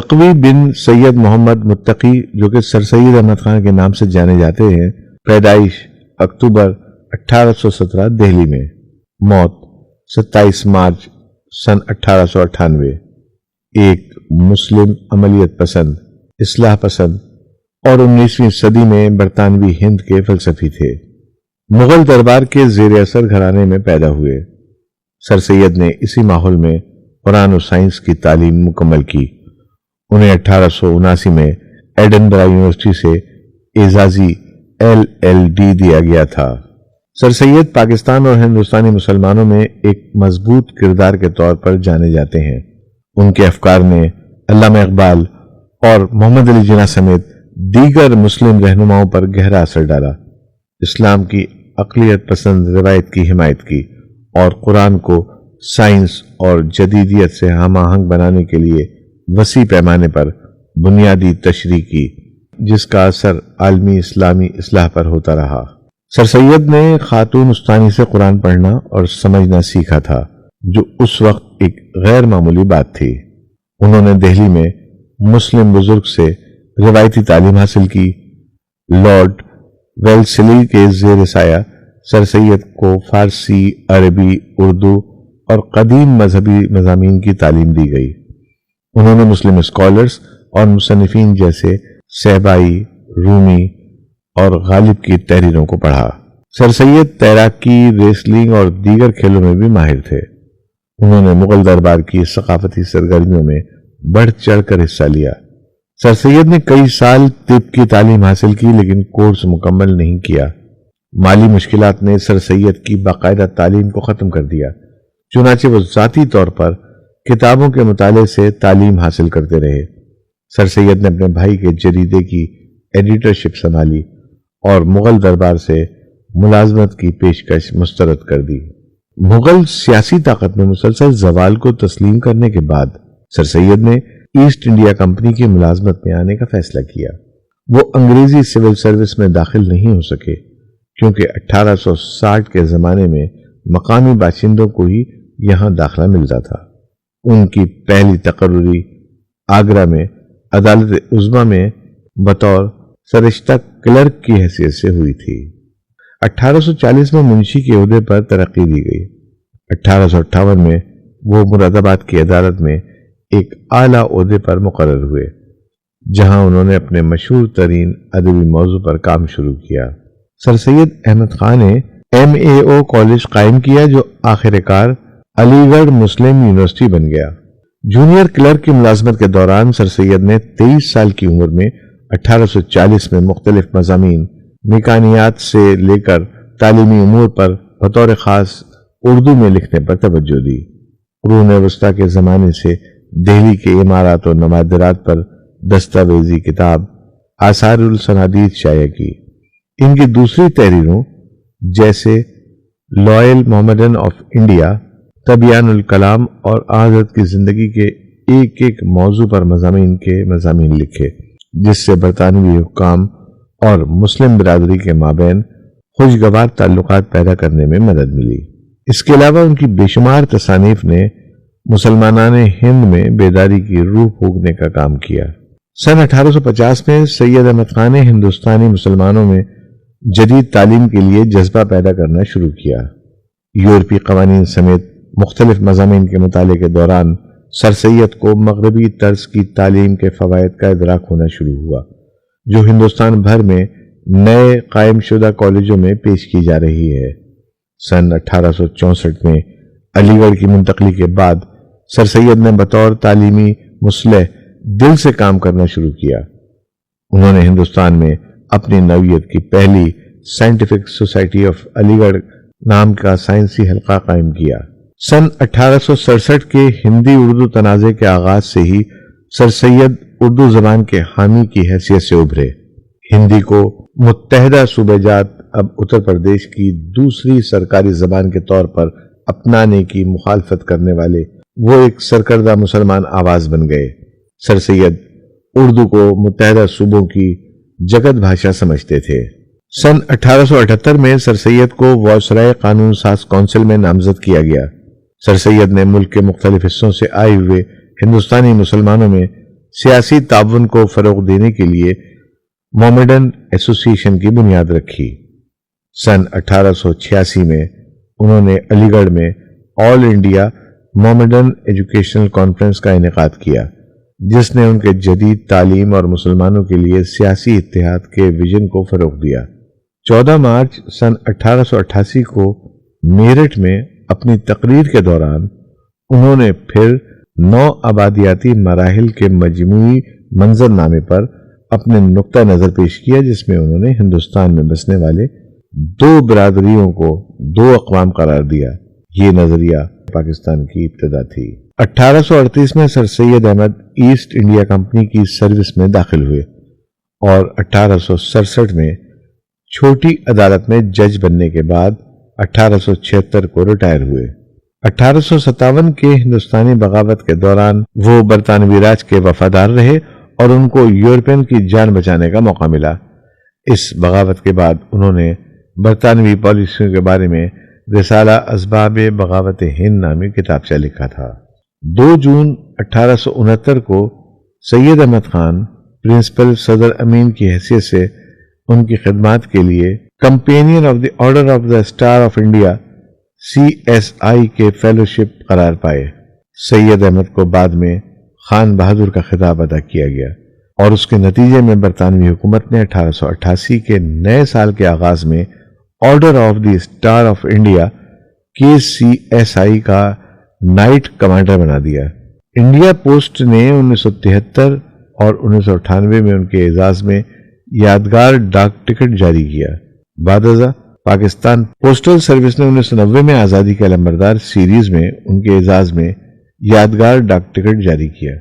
تقوی بن سید محمد متقی جو کہ سر سید احمد خان کے نام سے جانے جاتے ہیں، پیدائش اکتوبر 1817 دہلی میں، موت 27 مارچ سن 1898، ایک مسلم عملیت پسند، اصلاح پسند اور 19ویں صدی میں برطانوی ہند کے فلسفی تھے۔ مغل دربار کے زیر اثر گھرانے میں پیدا ہوئے۔ سر سید نے اسی ماحول میں قرآن و سائنس کی تعلیم مکمل کی۔ انہیں 1879 میں ایڈنبرا یونیورسٹی سے اعزازی LL.D دیا گیا تھا۔ سر سید پاکستان اور ہندوستانی مسلمانوں میں ایک مضبوط کردار کے طور پر جانے جاتے ہیں۔ ان کے افکار نے علامہ اقبال اور محمد علی جناح سمیت دیگر مسلم رہنماؤں پر گہرا اثر ڈالا، اسلام کی عقلیت پسند روایت کی حمایت کی اور قرآن کو سائنس اور جدیدیت سے ہم آہنگ بنانے کے لیے وسیع پیمانے پر بنیادی تشریح کی، جس کا اثر عالمی اسلامی اصلاح پر ہوتا رہا۔ سر سید نے خاتون استانی سے قرآن پڑھنا اور سمجھنا سیکھا تھا، جو اس وقت ایک غیر معمولی بات تھی۔ انہوں نے دہلی میں مسلم بزرگ سے روایتی تعلیم حاصل کی۔ لارڈ ویلسلی کے زیر سایہ سر سید کو فارسی، عربی، اردو اور قدیم مذہبی مضامین کی تعلیم دی گئی۔ انہوں نے مسلم اسکالرز اور مصنفین جیسے سہبائی، رومی اور غالب کی تحریروں کو پڑھا۔ سر سید تیراکی، ریسلنگ اور دیگر کھیلوں میں بھی ماہر تھے۔ انہوں نے مغل دربار کی ثقافتی سرگرمیوں میں بڑھ چڑھ کر حصہ لیا۔ سر سید نے کئی سال طب کی تعلیم حاصل کی لیکن کورس مکمل نہیں کیا۔ مالی مشکلات نے سر سید کی باقاعدہ تعلیم کو ختم کر دیا، چنانچہ وہ ذاتی طور پر کتابوں کے مطالعے سے تعلیم حاصل کرتے رہے۔ سر سید نے اپنے بھائی کے جریدے کی ایڈیٹرشپ سنبھالی اور مغل دربار سے ملازمت کی پیشکش مسترد کر دی۔ مغل سیاسی طاقت میں مسلسل زوال کو تسلیم کرنے کے بعد سر سید نے ایسٹ انڈیا کمپنی کی ملازمت میں آنے کا فیصلہ کیا۔ وہ انگریزی سول سروس میں داخل نہیں ہو سکے کیونکہ 1860 کے زمانے میں مقامی باشندوں کو ہی یہاں داخلہ ملتا تھا۔ ان کی پہلی تقرری آگرہ میں عدالت عظمیٰ میں بطور سرشتہ کلرک کی حیثیت سے ہوئی تھی۔ 1840 میں منشی کے عہدے پر ترقی دی گئی۔ 1858 میں وہ مراد آباد کی عدالت میں ایک اعلیٰ عہدے پر مقرر ہوئے، جہاں انہوں نے اپنے مشہور ترین ادبی موضوع پر کام شروع کیا۔ سر سید احمد خان نے MAO کالج قائم کیا جو آخر کار علی گڑھ مسلم یونیورسٹی بن گیا۔ جونیئر کلرک کی ملازمت کے دوران سر سید نے 23 سال کی عمر میں 1840 میں مختلف مضامین، میکانیات سے لے کر تعلیمی امور پر بطور خاص اردو میں لکھنے پر توجہ دی۔ قرون وسطیٰ کے زمانے سے دہلی کے عمارات و نوادرات پر دستاویزی کتاب آثار الصنادید شائع کی۔ ان کی دوسری تحریروں جیسے لائل محمدن آف انڈیا، تبیان الکلام اور حضرت کی زندگی کے ایک ایک موضوع پر مضامین لکھے، جس سے برطانوی حکام اور مسلم برادری کے مابین خوشگوار تعلقات پیدا کرنے میں مدد ملی۔ اس کے علاوہ ان کی بے شمار تصانیف نے مسلمانان ہند میں بیداری کی روح پھونکنے کا کام کیا۔ سن 1850 میں سید احمد خان نے ہندوستانی مسلمانوں میں جدید تعلیم کے لیے جذبہ پیدا کرنا شروع کیا۔ یورپی قوانین سمیت مختلف مضامین کے مطالعے کے دوران سر سید کو مغربی طرز کی تعلیم کے فوائد کا ادراک ہونا شروع ہوا، جو ہندوستان بھر میں نئے قائم شدہ کالجوں میں پیش کی جا رہی ہے۔ سن 1864 میں علی گڑھ کی منتقلی کے بعد سر سید نے بطور تعلیمی مصلح دل سے کام کرنا شروع کیا۔ انہوں نے ہندوستان میں اپنی نوعیت کی پہلی سائنٹیفک سوسائٹی آف علی گڑھ نام کا سائنسی حلقہ قائم کیا۔ سن 1867 کے ہندی اردو تنازع کے آغاز سے ہی سر سید اردو زبان کے حامی کی حیثیت سے ابھرے۔ ہندی کو متحدہ صوبہ جات اب اتر پردیش کی دوسری سرکاری زبان کے طور پر اپنانے کی مخالفت کرنے والے وہ ایک سرکردہ مسلمان آواز بن گئے۔ سر سید اردو کو متحدہ صوبوں کی جگت بھاشا سمجھتے تھے۔ سن 1878 میں سر سید کو وائسرائے قانون ساز کونسل میں نامزد کیا گیا۔ سر سید نے ملک کے مختلف حصوں سے آئے ہوئے ہندوستانی مسلمانوں میں سیاسی تعاون کو فروغ دینے کے لیے مومڈن ایسوسی ایشن کی بنیاد رکھی۔ سن 1886 میں انہوں نے علی گڑھ میں آل انڈیا مومڈن ایجوکیشنل کانفرنس کا انعقاد کیا، جس نے ان کے جدید تعلیم اور مسلمانوں کے لیے سیاسی اتحاد کے ویژن کو فروغ دیا۔ 14 مارچ سن 1888 کو میرٹھ میں اپنی تقریر کے دوران انہوں نے پھر 9 آبادیاتی مراحل کے مجموعی منظر نامے پر اپنے نقطہ نظر پیش کیا، جس میں انہوں نے ہندوستان میں بسنے والے 2 برادریوں کو 2 اقوام قرار دیا۔ یہ نظریہ پاکستان کی ابتدا تھی۔ 1838 میں سر سید احمد ایسٹ انڈیا کمپنی کی سروس میں داخل ہوئے اور 1867 میں چھوٹی عدالت میں جج بننے کے بعد 1876 کو ریٹائر ہوئے۔ 1857 کے ہندوستانی بغاوت کے دوران وہ برطانوی راج کے وفادار رہے اور ان کو یورپین کی جان بچانے کا موقع ملا۔ اس بغاوت کے بعد انہوں نے برطانوی پالیسیوں کے بارے میں رسالہ اسباب بغاوت ہند نامی کتابچہ لکھا تھا۔ 2 جون 1869 کو سید احمد خان پرنسپل صدر امین کی حیثیت سے ان کی خدمات کے لیے companion of the order of the star of India CSI کے فیلوشپ قرار پائے۔ سید احمد کو بعد میں خان بہادر کا خطاب عطا کیا گیا اور اس کے نتیجے میں برطانوی حکومت نے 1888 کے نئے سال کے آغاز میں order of the star of India KCSI کا نائٹ کمانڈر بنا دیا۔ انڈیا پوسٹ نے 1973 اور 1998 میں ان کے اعزاز میں یادگار ڈاک ٹکٹ جاری کیا۔ بعد ازاں پاکستان پوسٹل سروس نے 1990 میں آزادی کے علمبردار سیریز میں ان کے اعزاز میں یادگار ڈاک ٹکٹ جاری کیا۔